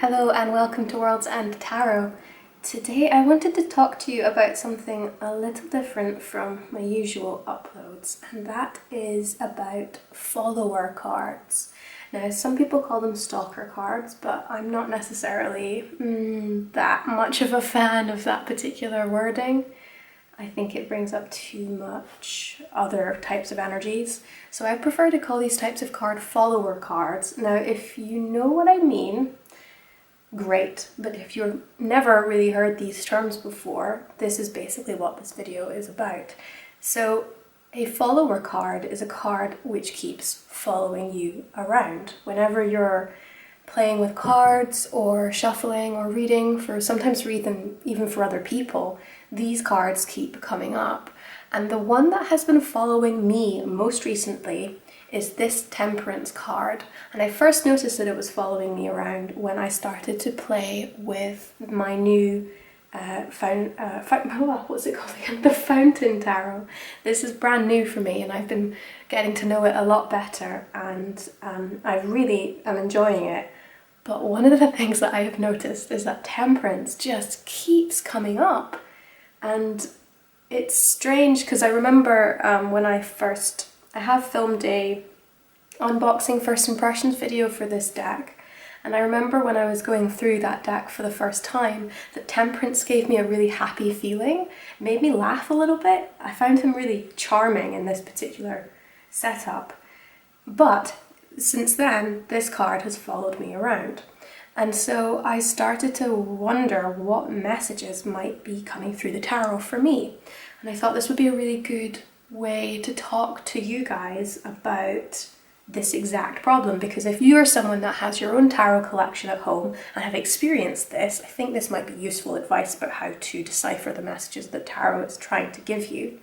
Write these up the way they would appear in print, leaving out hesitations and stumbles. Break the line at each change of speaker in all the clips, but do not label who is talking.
Hello and welcome to World's End Tarot. Today I wanted to talk to you about something a little different from my usual uploads, and that is about follower cards. Now, some people call them stalker cards, but I'm not necessarily that much of a fan of that particular wording. I think it brings up too much other types of energies. So I prefer to call these types of card follower cards. Now, if you know what I mean, great, but if you've never really heard these terms before, this is basically what this video is about. So a follower card is a card which keeps following you around. Whenever you're playing with cards or shuffling or reading, sometimes read them even for other people, these cards keep coming up. And the one that has been following me most recently is this Temperance card. And I first noticed that it was following me around when I started to play with my new what's it called again? The Fountain Tarot. This is brand new for me and I've been getting to know it a lot better, and I really am enjoying it. But one of the things that I have noticed is that Temperance just keeps coming up, and it's strange because I remember when I have filmed a unboxing first impressions video for this deck, and I remember when I was going through that deck for the first time that Temperance gave me a really happy feeling, made me laugh a little bit. I found him really charming in this particular setup. But since then, this card has followed me around. And so I started to wonder what messages might be coming through the tarot for me. And I thought this would be a really good way to talk to you guys about this exact problem, because if you are someone that has your own tarot collection at home and have experienced this, I think this might be useful advice about how to decipher the messages that tarot is trying to give you.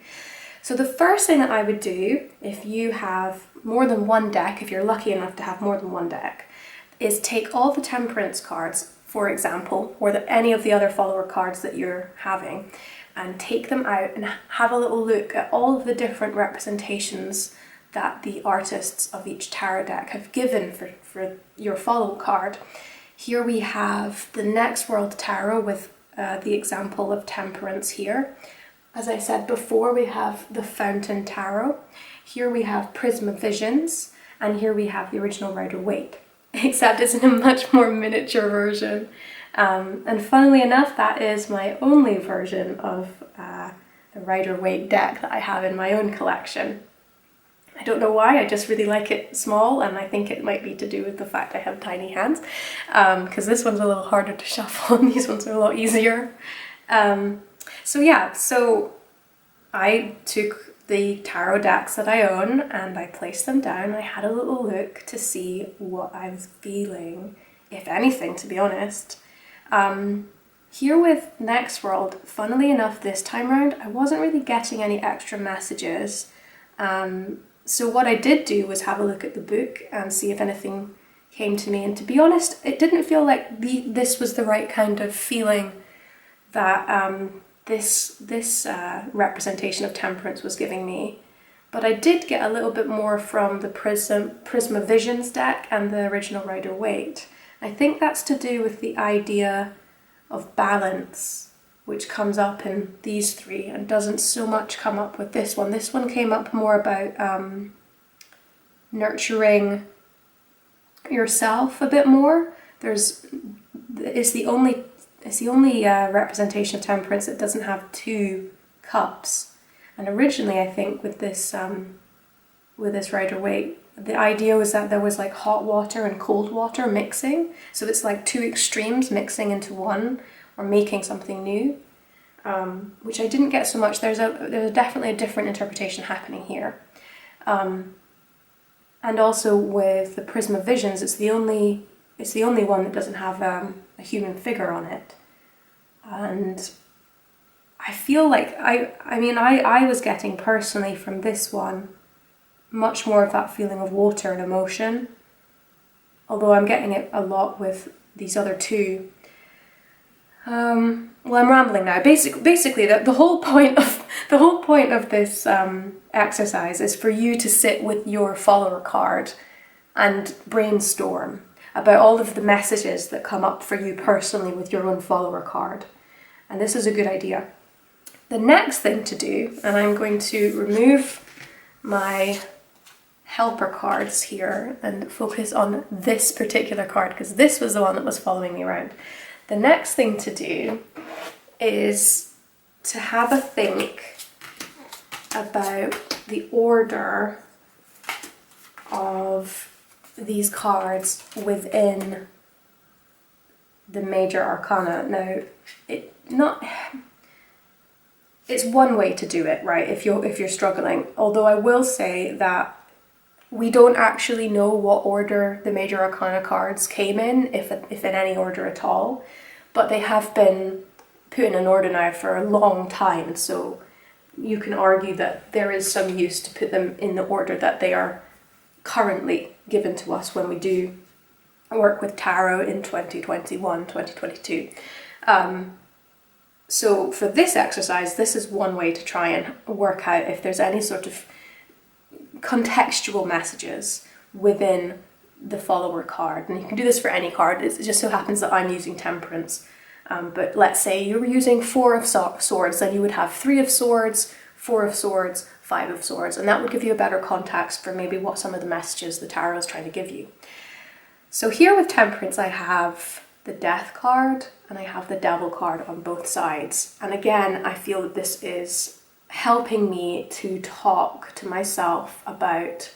So the first thing that I would do, if you have more than one deck, if you're lucky enough to have more than one deck, is take all the Temperance cards, for example, or any of the other follower cards that you're having, and take them out and have a little look at all of the different representations that the artists of each tarot deck have given for your follow card. Here we have the Next World Tarot with the example of Temperance here. As I said before, we have the Fountain Tarot. Here we have Prisma Visions, and here we have the original Rider-Waite, except it's in a much more miniature version. And funnily enough, that is my only version of the Rider-Waite deck that I have in my own collection. I don't know why, I just really like it small, and I think it might be to do with the fact I have tiny hands, because this one's a little harder to shuffle and these ones are a lot easier. So I took the tarot decks that I own and I placed them down. I had a little look to see what I was feeling, if anything, to be honest. Here with Next World, funnily enough this time around, I wasn't really getting any extra messages. So what I did do was have a look at the book and see if anything came to me. And to be honest, it didn't feel like this was the right kind of feeling that this representation of Temperance was giving me. But I did get a little bit more from the Prisma Visions deck and the original Rider-Waite. I think that's to do with the idea of balance, which comes up in these three and doesn't so much come up with this one. This one came up more about nurturing yourself a bit more. It's the only representation of Temperance that doesn't have two cups. And originally, I think with this Rider-Waite, the idea was that there was like hot water and cold water mixing. So it's like two extremes mixing into one, or making something new, which I didn't get so much. There's definitely a different interpretation happening here. And also with the Prisma Visions, it's the only one that doesn't have a human figure on it. And I feel like, I was getting personally from this one much more of that feeling of water and emotion, although I'm getting it a lot with these other two. Well, I'm rambling now. Basically, the whole point of this exercise is for you to sit with your follower card and brainstorm about all of the messages that come up for you personally with your own follower card. And this is a good idea. The next thing to do, and I'm going to remove my helper cards here and focus on this particular card because this was the one that was following me around. The next thing to do is to have a think about the order of these cards within the major arcana. Now, it's one way to do it, right? If you're struggling. Although I will say that we don't actually know what order the major arcana cards came in, if in any order at all. But they have been put in an order now for a long time, so you can argue that there is some use to put them in the order that they are currently given to us when we do work with tarot in 2021, 2022. So for this exercise, this is one way to try and work out if there's any sort of contextual messages within the follower card. And you can do this for any card. It just so happens that I'm using Temperance. But let's say you were using 4 of Swords, then you would have 3 of Swords, 4 of Swords, 5 of Swords, and that would give you a better context for maybe what some of the messages the tarot is trying to give you. So here with Temperance, I have the Death card and I have the Devil card on both sides. And again, I feel that this is helping me to talk to myself about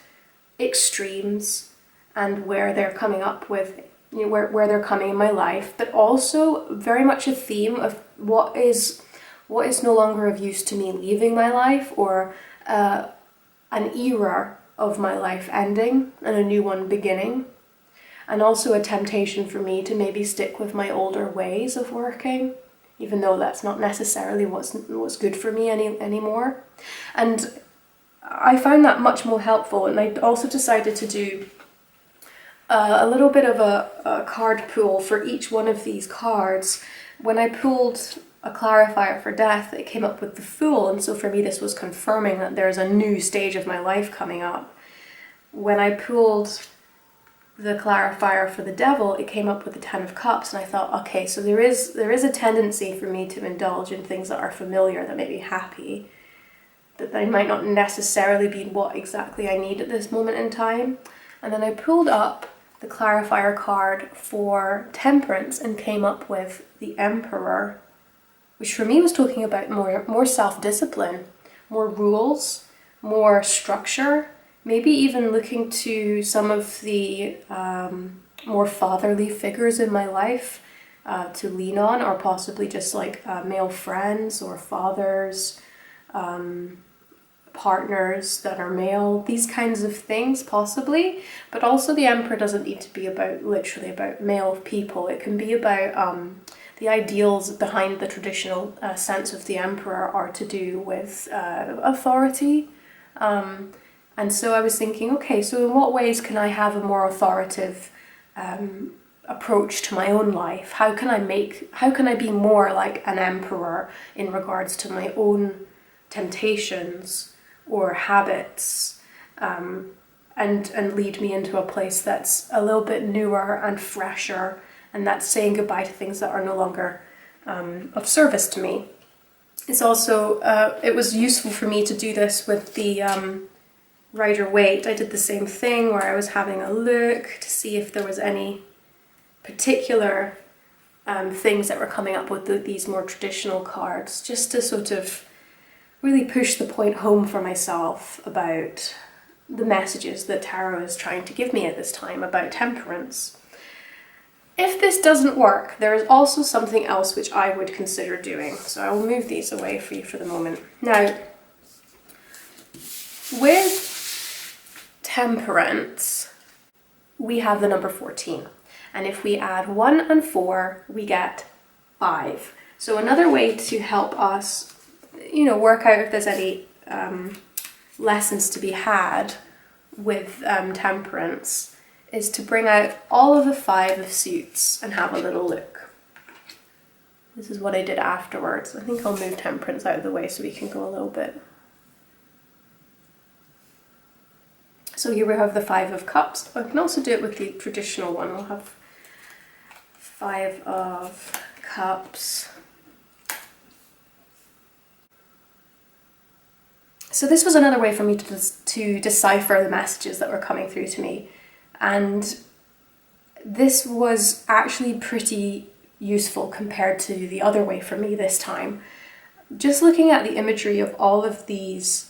extremes and where they're coming up with, where they're coming in my life, but also very much a theme of what is no longer of use to me leaving my life, or an era of my life ending and a new one beginning. And also a temptation for me to maybe stick with my older ways of working, even though that's not necessarily what's good for me anymore. And I found that much more helpful, and I also decided to do a little bit of a card pool for each one of these cards. When I pulled a clarifier for Death, it came up with the Fool, and so for me this was confirming that there's a new stage of my life coming up. When I pulled the clarifier for the Devil, it came up with the 10 of Cups, and I thought, okay, so there is a tendency for me to indulge in things that are familiar, that make me happy, but they might not necessarily be what exactly I need at this moment in time. And then I pulled up the clarifier card for Temperance and came up with the Emperor, which for me was talking about more self-discipline, more rules, more structure, maybe even looking to some of the more fatherly figures in my life to lean on, or possibly just like male friends or fathers, partners that are male, these kinds of things possibly. But also the Emperor doesn't need to be literally about male people. It can be about the ideals behind the traditional sense of the Emperor are to do with authority. And so I was thinking, okay, so in what ways can I have a more authoritative approach to my own life? How can I be more like an emperor in regards to my own temptations or habits, and lead me into a place that's a little bit newer and fresher, and that's saying goodbye to things that are no longer of service to me. It's also, it was useful for me to do this with the Rider-Waite. I did the same thing where I was having a look to see if there was any particular things that were coming up with these more traditional cards, just to sort of really push the point home for myself about the messages that tarot is trying to give me at this time about temperance. If this doesn't work, there is also something else which I would consider doing. So I will move these away for you for the moment. Now, with temperance, we have the number 14. And if we add 1 and 4, we get 5. So another way to help us, work out if there's any lessons to be had with temperance is to bring out all of the 5 of suits and have a little look. This is what I did afterwards. I think I'll move temperance out of the way so we can go a little bit. So here we have the Five of Cups. I can also do it with the traditional one. We'll have Five of Cups. So this was another way for me to decipher the messages that were coming through to me. And this was actually pretty useful compared to the other way for me this time. Just looking at the imagery of all of these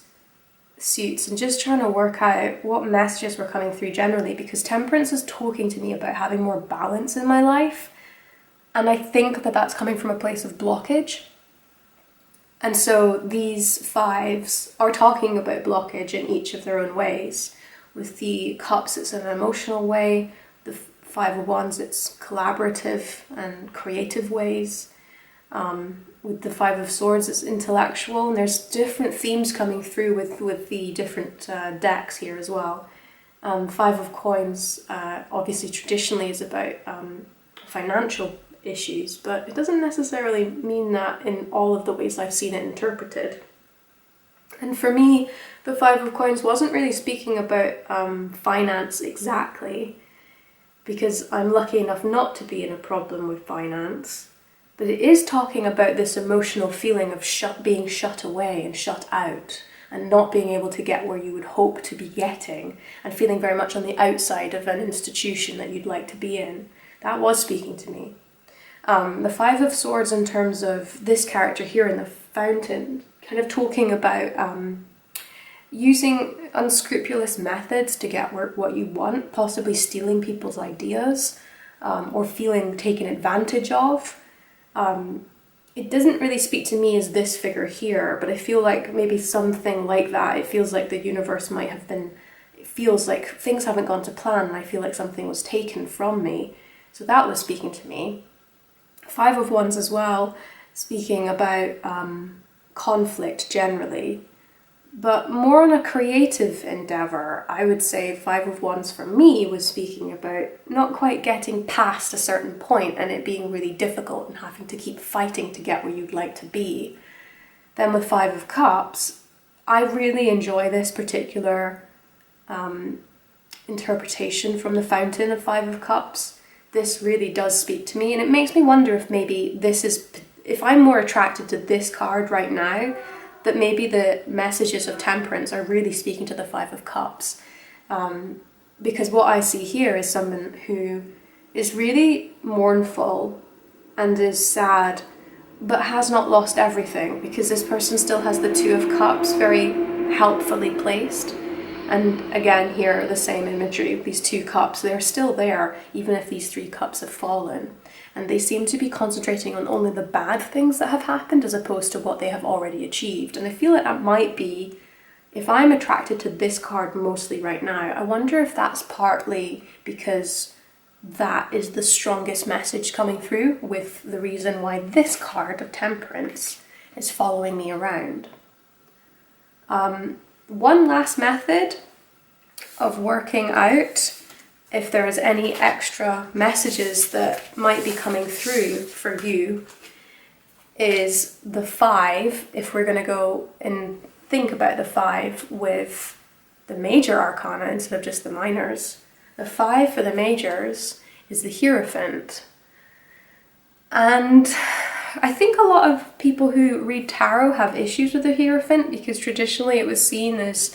suits and just trying to work out what messages were coming through generally, because Temperance is talking to me about having more balance in my life. And I think that that's coming from a place of blockage. And so these fives are talking about blockage in each of their own ways. With the Cups, it's an emotional way. The Five of Wands, it's collaborative and creative ways. With the Five of Swords, it's intellectual. And there's different themes coming through with the different decks here as well. Five of Coins, obviously traditionally is about financial issues, but it doesn't necessarily mean that in all of the ways I've seen it interpreted. And for me, the Five of Coins wasn't really speaking about finance exactly, because I'm lucky enough not to be in a problem with finance, but it is talking about this emotional feeling of being shut away and shut out and not being able to get where you would hope to be getting, and feeling very much on the outside of an institution that you'd like to be in. That was speaking to me. The Five of Swords, in terms of this character here in the Fountain, kind of talking about using unscrupulous methods to get what you want, possibly stealing people's ideas, or feeling taken advantage of. It doesn't really speak to me as this figure here, but I feel like maybe something like that. It feels like the universe might have been, it feels like things haven't gone to plan, and I feel like something was taken from me. So that was speaking to me. Five of Wands as well, speaking about conflict generally, but more on a creative endeavour. I would say Five of Wands for me was speaking about not quite getting past a certain point and it being really difficult and having to keep fighting to get where you'd like to be. Then with Five of Cups, I really enjoy this particular interpretation from the Fountain of Five of Cups. This really does speak to me, and it makes me wonder if maybe this is, if I'm more attracted to this card right now, that maybe the messages of Temperance are really speaking to the Five of Cups. Because what I see here is someone who is really mournful and is sad, but has not lost everything, because this person still has the Two of Cups very helpfully placed. And again, here, the same imagery of these two cups. They're still there, even if these three cups have fallen. And they seem to be concentrating on only the bad things that have happened as opposed to what they have already achieved. And I feel like that might be, if I'm attracted to this card mostly right now, I wonder if that's partly because that is the strongest message coming through, with the reason why this card of Temperance is following me around. One last method of working out if there is any extra messages that might be coming through for you is the Five. If we're going to go and think about the Five with the major arcana instead of just the minors, the Five for the majors is the Hierophant. And I think a lot of people who read tarot have issues with the Hierophant, because traditionally it was seen as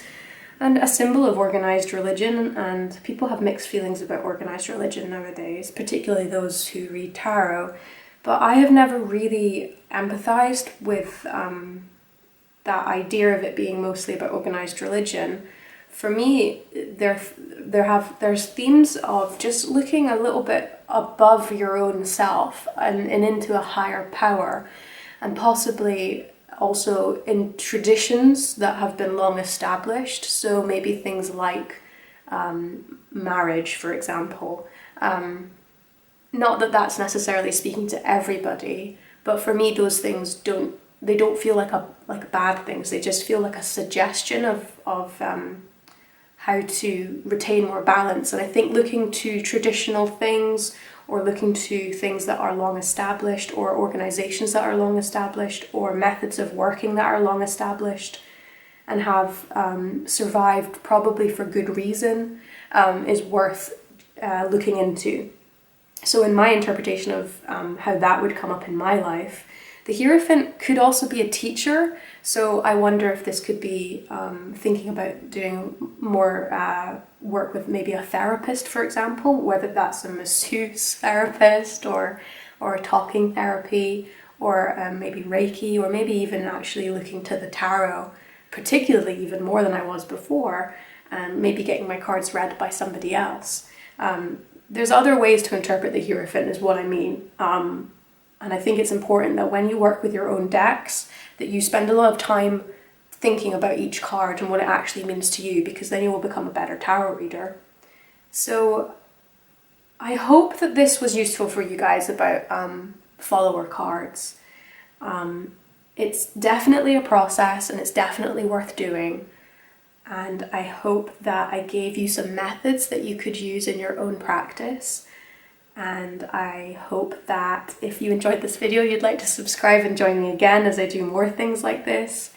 a symbol of organised religion, and people have mixed feelings about organised religion nowadays, particularly those who read tarot. But I have never really empathised with that idea of it being mostly about organised religion. For me, there's themes of just looking a little bit above your own self and into a higher power, and possibly also in traditions that have been long established. So maybe things like marriage, for example. Not that that's necessarily speaking to everybody, but for me those things don't feel like bad things. They just feel like a suggestion of how to retain more balance. And I think looking to traditional things, or looking to things that are long established, or organizations that are long established, or methods of working that are long established, and have survived probably for good reason is worth looking into. So in my interpretation of how that would come up in my life, the Hierophant could also be a teacher. So I wonder if this could be thinking about doing more work with maybe a therapist, for example, whether that's a masseuse therapist or talking therapy, or maybe Reiki, or maybe even actually looking to the tarot, particularly even more than I was before, and maybe getting my cards read by somebody else. There's other ways to interpret the Hierophant is what I mean. And I think it's important that when you work with your own decks, that you spend a lot of time thinking about each card and what it actually means to you, because then you will become a better tarot reader. So I hope that this was useful for you guys about follower cards. It's definitely a process and it's definitely worth doing. And I hope that I gave you some methods that you could use in your own practice. And I hope that if you enjoyed this video, you'd like to subscribe and join me again as I do more things like this.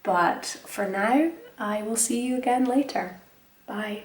But for now, I will see you again later. Bye.